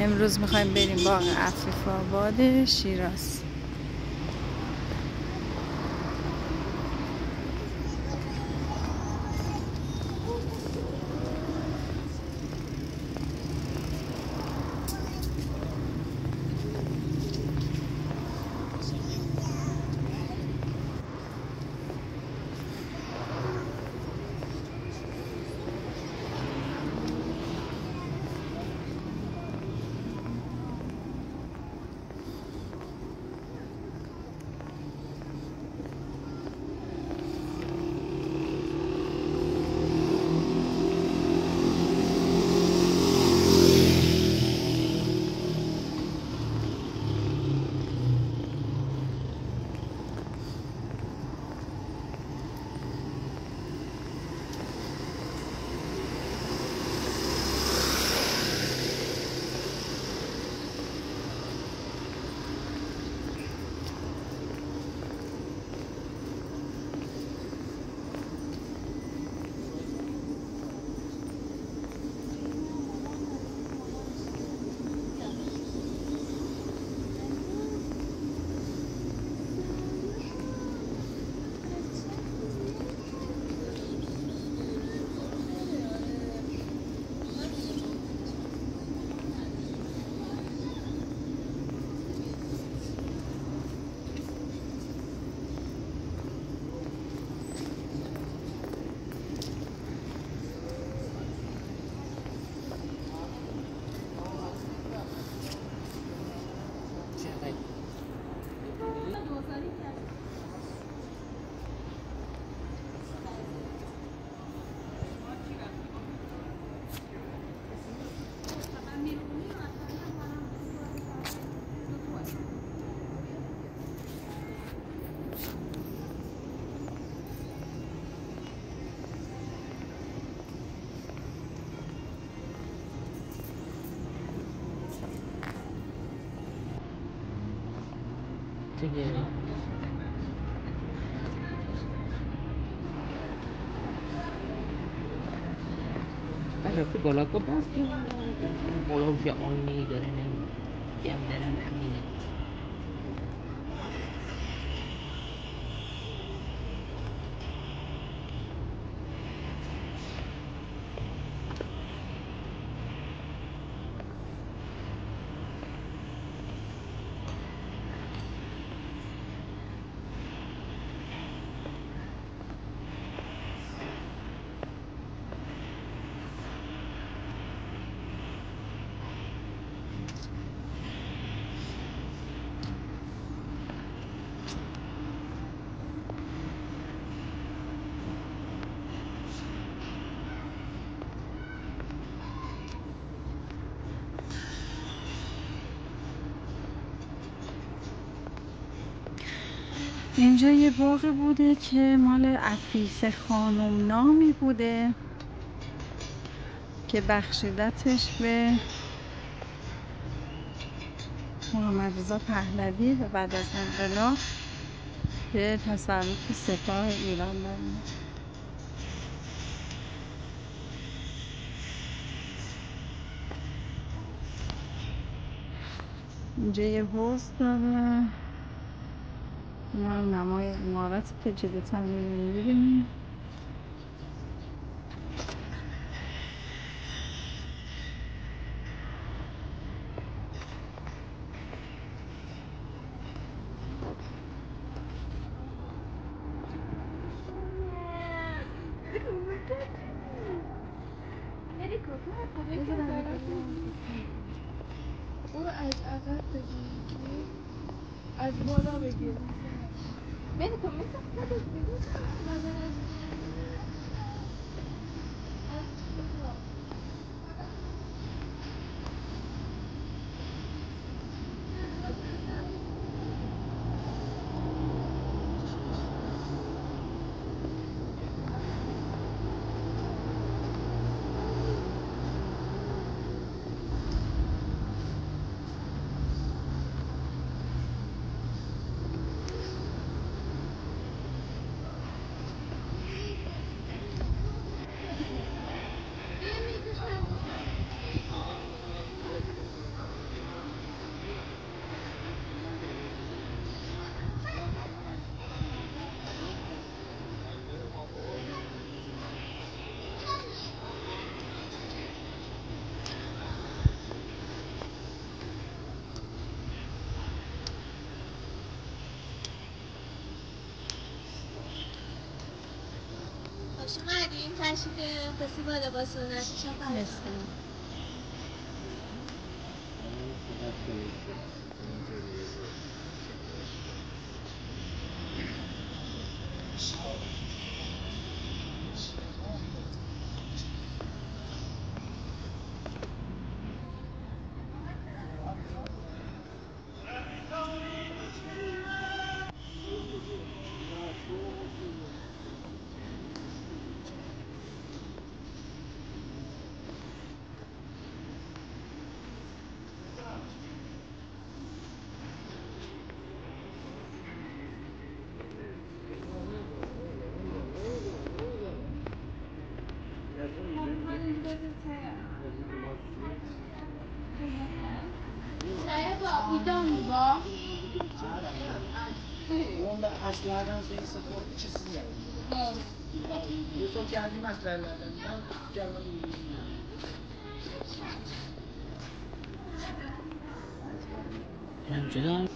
امروز میخوایم بریم باغ عفیف آباد شیراز. رفته بالا که بس که بالا که آینه داره نمیده جمع دارن همینه اینجا یه باغی بوده که مال عفیف خانم نامی بوده که بخشیدتش به محمد رضا پهلوی و بعد از انقلاب به تصرف سپاه ایران داریم. اینجا یه حوض داره، نمای امارت که جلوتر می‌بینیم. برو از عقب بگیر، از بالا بگیر. بینی تو میتونم خودت بگیر نظر از خوش اومدین. تشریف بسی بالا با سنتی چه Onda aslardan sayısı korkçası yani. Bu kendi maslarlardan canım. Önceden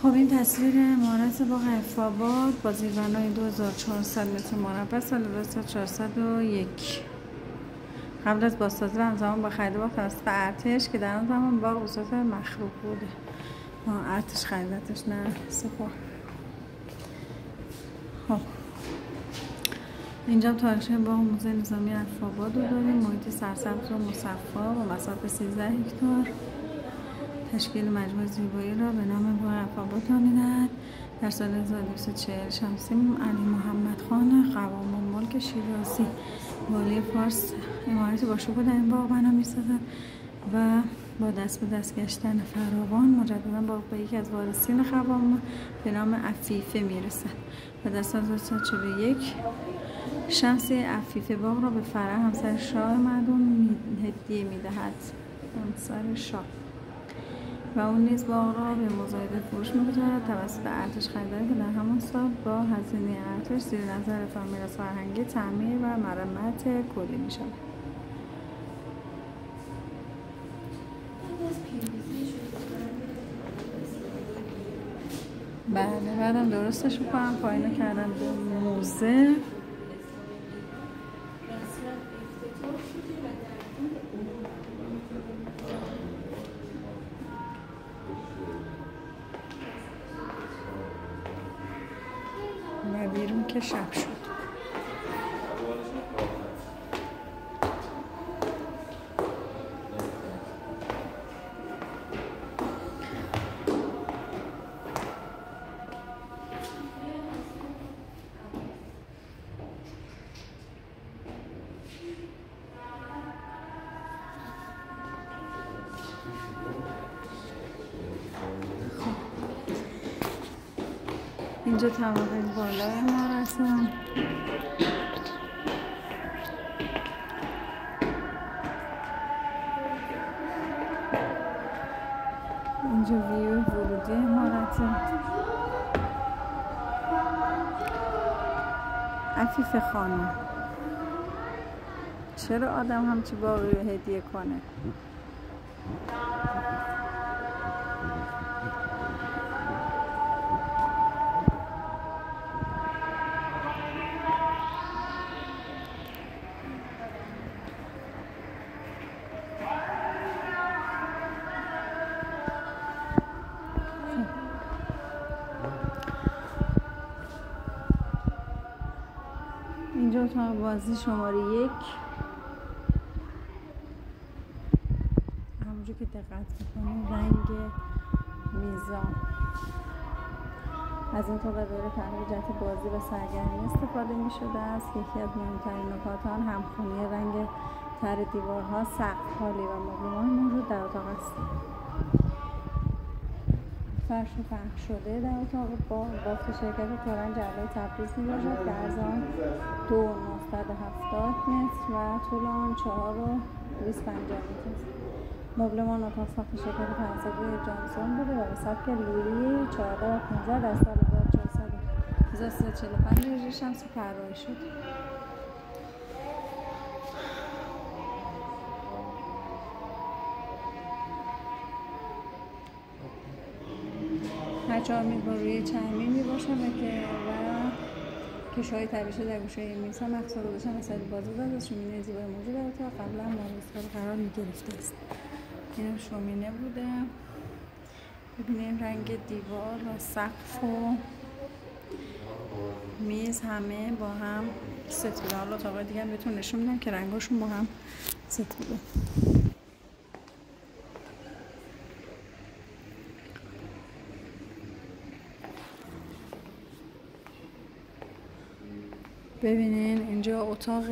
خب این تصویر عمارت باغ عف‌آباد با زیربنای 2400 متر مربع سال 1401 قبل از بازسازی و همزمان با خرید باغ توسط ارتش که در آن زمان باغ به صورت مخروب بوده. ارتش خریدتش، نه سپاه. خب اینجا تاریخچه باغ موزه نظامی عف‌آباد رو داریم. محیط سرسبز و مصفا با مساحت 13 هکتار تشکیل مجموعه زیبایی را به نام باغ عف‌آباد نامیدند. در سال 1240 شمسی علی محمد خان قوام الملک شیرازی والی فارس عمارتی با شکوه در این باغ بنا می‌سازد و با دست به دست گشتن فراوان مجددا باغ به یکی از وارثین قوام به نام عفیفه میرسد و در سال 1241 شمسی عفیفه باغ را به فرح همسر شاه معدوم هدیه می‌دهد. همسر شاه و اون نیز باغ را به مزایده فروش می‌گذارد توسط ارتش خریداری که در همان سال با هزینه ارتش زیر نظر رفاه میراث فرهنگی تعمیر و مرمت کلی می‌شود. بله بعدم درستش می‌کنم پایینو کردم به موزه. و بیرون که شب شد. اینجا طبقه بالای عمارتم. اینجا ویو ورودی عمارتم. عفیف خانم، چرا آدم همچی باقی رو هدیه کنه؟ اینجا اتاق بازی شماره 1. همونجور که دقت میکنیم رنگ میزا از این طبقه برای تغییر جهت بازی و سرگرمی استفاده می شده است. یکی از مهمترین نکات آن همخوانی رنگ تر دیوارها، سقف، خالی و مبلمان موجود در اتاق است. فرش پهن شده در اتاق بافت شرکت تورنج جلوه تبریز می باشد که از آن 2,970 متر و طول آن 4,250 متر است. مبلمان اتاق ساخت شرکت فرانسوی جانسون بوده و به سبک لویی 14 و 15 در سال 1345 هجری شمسی طراحی شد. هر 4 میز روی چرمی می باشد و کشوهای طبیعی در گوشه میزها مخصوص گذاشتن وسایل بازی از شومینه زیبای موجود در اتاق قبلا مورد قرار می گرفته است. این شومینه بوده. ببینید رنگ دیوار و سقف و میز همه با هم ست بوده. حالا اتاقای دیگه هم بهتون نشون میدم که رنگاشون با هم ست بوده. ببینین اینجا اتاق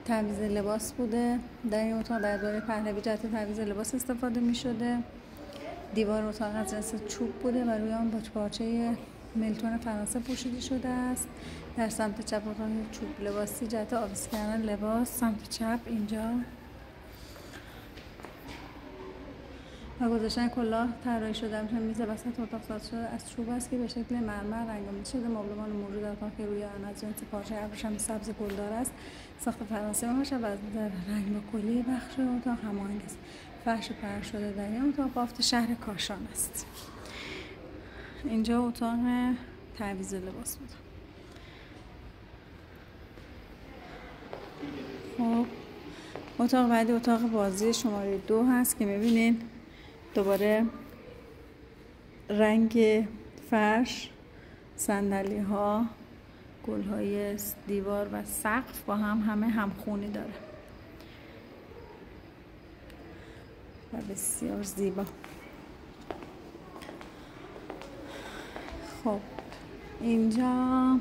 تعویض لباس بوده. در این اتاق در دوره پهلوی جهت تعویض لباس استفاده می شده. دیوار اتاق از جنس چوب بوده و روی آن با پارچه ملتون فرانسه پوشیده شده است. در سمت چپ اتاق چوب لباسی جهت آویز کردن لباس، سمت چپ اینجا و گذاشتن کلاه طراحی شده. میتونه میز وسط اتاق ساخته شده از چوب است که به شکل مرمر رنگامیده شده. مبلمان موجود در اتاق که روی آن از جنس پارچه ابریشم سبز گلدار است. ساخت فرانسه باشد و از رنگ با کلی بخش اتاق هماهنگ است. فرش پهن شده در این اتاق بافت شهر کاشان است. اینجا اتاق تعویض لباس بود. خب اتاق بعدی اتاق بازی شماره 2 هست که میبینین دوباره رنگ فرش، صندلی ها، گل های دیوار و سقف با همه همخونی داره و بسیار زیبا. خب اینجا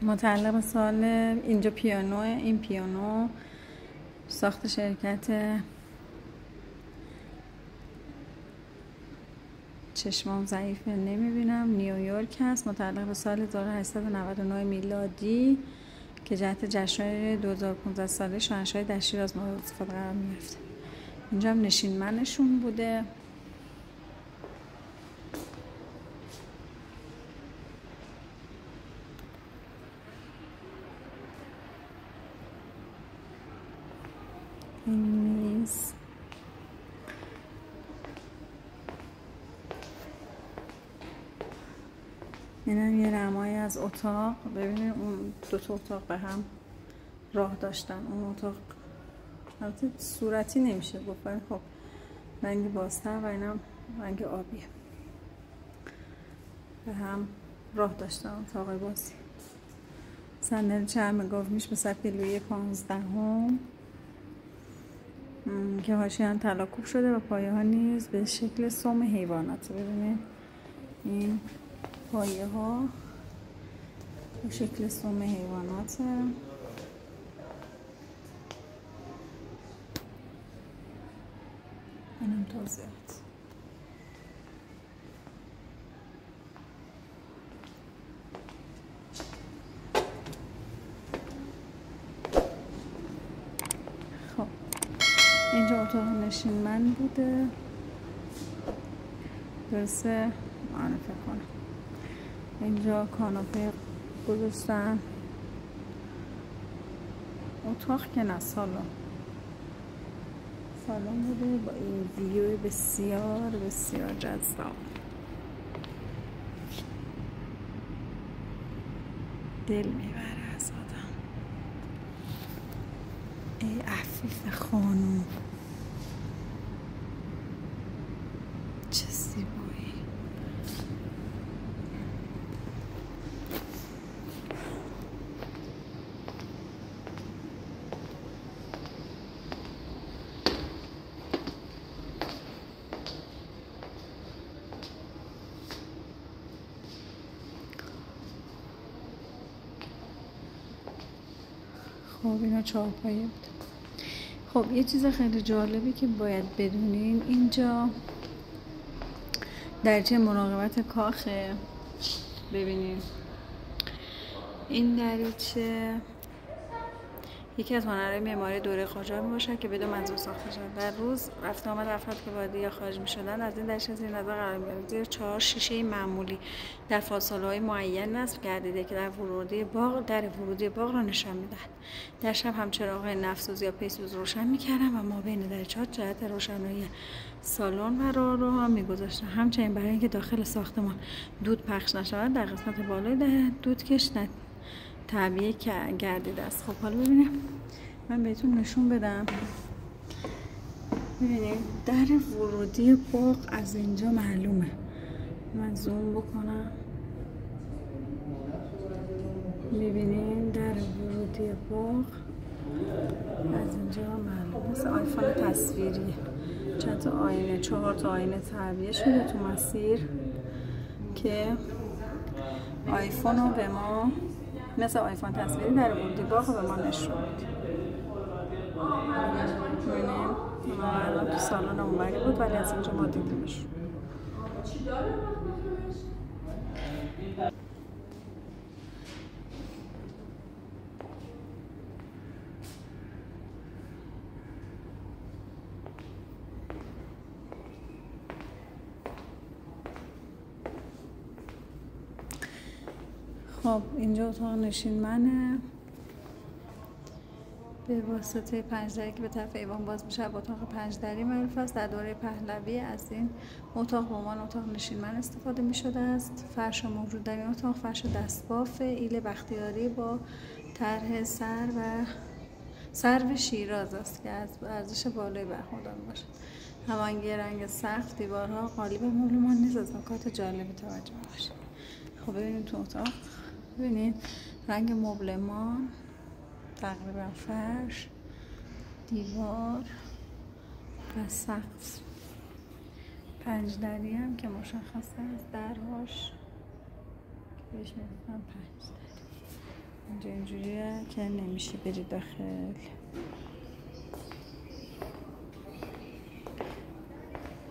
متعلق به سال اینجا پیانو، این پیانو ساخت شرکت چشمام ضعیفه نمیبینم نیویورک هست. متعلق به سال 1899 میلادی که جهت جشن 2015 ساله شاهنشاهی در شیراز مورد استفاده قرار می‌گرفت. اینجا هم نشینمنشون بوده. این میز اینم یه نمایی از اتاق. ببینید اون دو تا اتاق به هم راه داشتن. اون اتاق البته صورتی نمیشه گفت، خب رنگ بازتر و اینم رنگ آبیه. به هم راه داشتن اتاق بازی. صندلی چرم گاومیش به سبک لویی 15 که حاشیه طلا کوب شده و پایه ها نیز به شکل سم حیوانات. ببینید این پایه ها به شکل سم حیوانات. اینم توضیحات. خب اینجا اتاق نشینمن بوده. درسته؟ آره فکر کنم. اینجا کاناپه گذاشتن. اتاق که نه، سالن بوده با این ویو بسیار بسیار جذاب. دل میبره از آدم. ای عفیف خانوم، چه زیبایی. خب اینا چهارپایه بود. خب یه چیز خیلی جالبی که باید بدونین، اینجا درجه مراقبت کاخه. ببینین این دریچه یکی از هنرهای معماری دوره قاجار میباشد که بدون منظور ساخته شد. در روز رفت آمد افراد که وارد یا خارج میشدند از این دریچه زیر نظر قرار می‌گرفت. زیر 4 شیشه معمولی در فاصله‌های معین نصب گردیده که در ورودی باغ را نشان می‌دهد. در شب هم چراغ‌های نفت‌سوز یا پیسوز روشن می‌کردند و مابین دریچه‌ها جهت روشنایی سالن و راهروها می‌گذاشتند. همچنین برای اینکه داخل ساختمان دود پخش نشود در قسمت بالای دودکش تعبیه گردیده است. خب حالا ببینیم، من بهتون نشون بدم. ببینید در ورودی باغ از اینجا معلومه. من زوم بکنم. ببینید در ورودی باغ از اینجا معلومه. مثل آیفون تصویریه. چند تا آینه، 4 تا آینه تعبیه شده تو مسیر که آیفون رو به ما مثل آیفون تصویری در ورودی باغ به ما نشون میده. ببینیم الان تو سالن اونوری بود ولی از اینجا ما دیدیمش. خب اینجا اتاق نشیمنه به واسطه پنجدری که به طرف ایوان باز میشه. اتاق پنجدری معروف است. در دوره پهلوی از این اتاق به عنوان اتاق نشیمن استفاده میشده است. فرش موجود در این اتاق فرش دستباف ایل بختیاری با طرح سرو شیراز است که از ارزش بالایی برخوردار باشد. هماهنگی رنگ سقف، دیوارها، قالب مبلمان نیز از نکات جالبی توجه باشید. خب ببینید تو اتاق، ببینید رنگ مبلمان، تقریبا فرش، دیوار و سقف. پنجدری هم که مشخص است، درهاش بهش میگفتن پنجدری. اینجا اینجوریه که نمیشه بری داخل.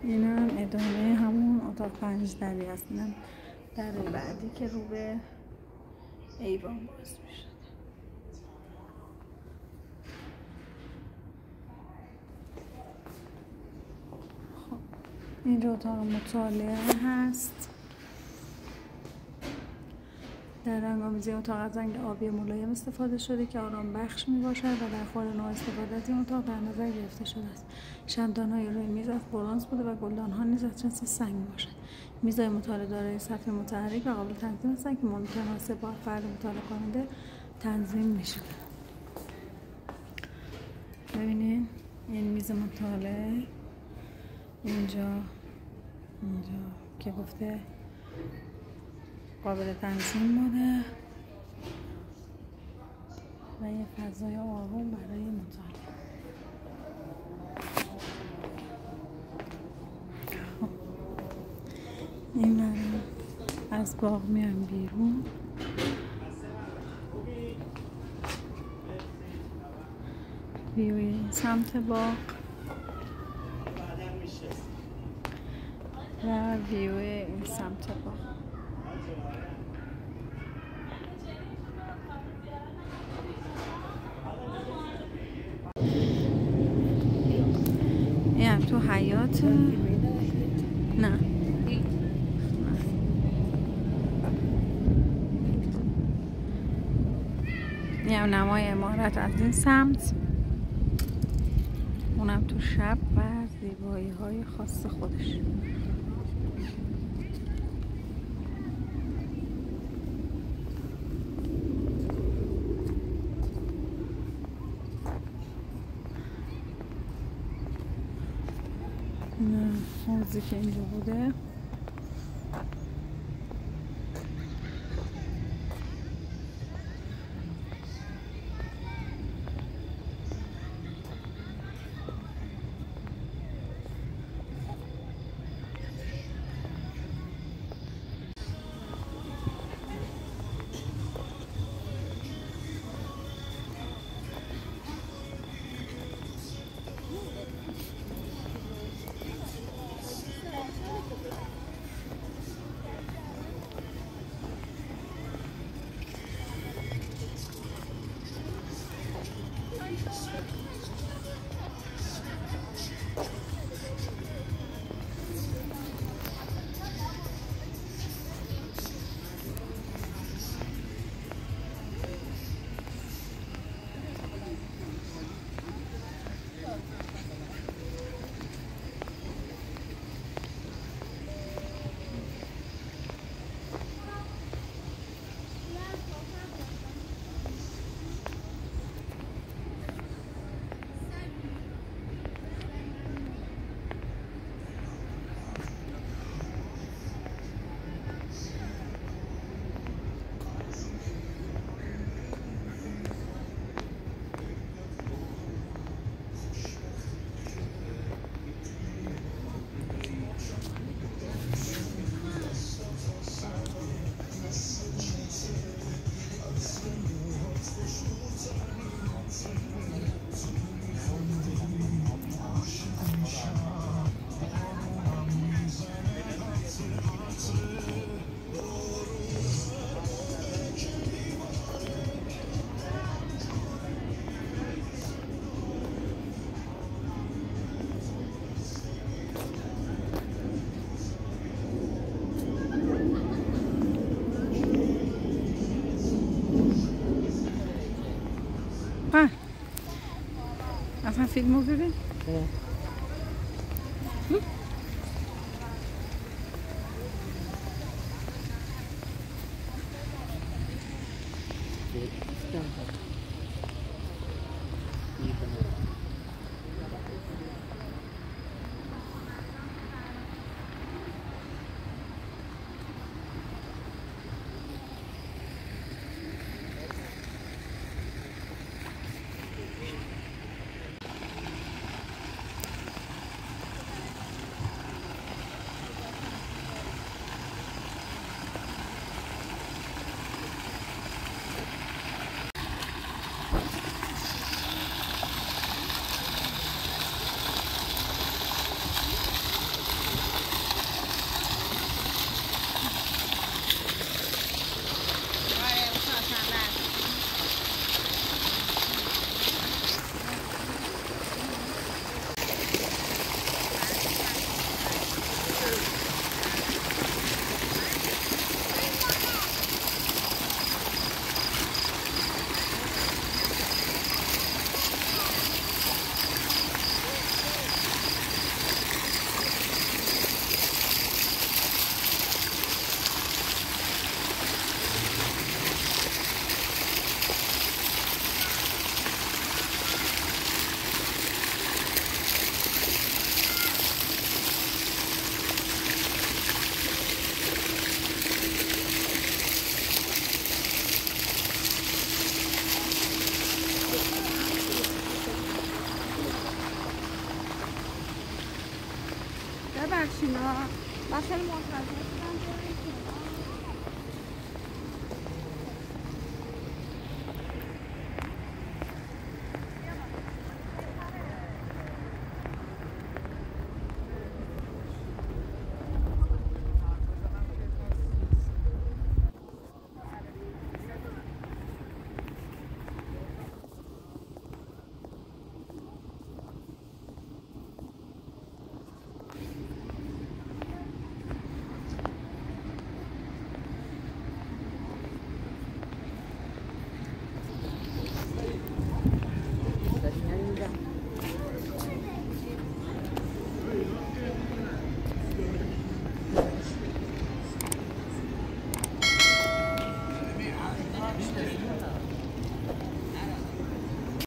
این هم ادامه همون اتاق پنجدری است. این هم در بعدی که رو به ایوان باز میشه. خب اینجا اتاق مطالعه هست. در رنگ‌آمیزی اتاق از رنگ آبی ملایم استفاده شده که آرام بخش می باشد و در خور نوع استفاده از این اتاق در نظر گرفته شده است. شمعدان‌های روی میز از برنز بوده و گلدان‌ها نیز از جنس سنگ می باشد. میزهای مطالعه دارای سطح متحرک و قابل تنظیم هستند که متناسب با فرد مطالعه کننده تنظیم می شود. ببینید این میز مطالعه اینجا که گفته قابل تنظیم بوده و یه فضای آروم برای مطالعه. خب این برای از باغ میایم بیرون. ویوی سمت باغ و ویوی این سمت باغ. این تو حیات نه اینم نمای عمارت از این سمت، اونم تو شب و زیبایی های خاص خودش. حوضی که اینجا بوده. اصلا فیلمو ببین. ببخشید من خیلی منتظر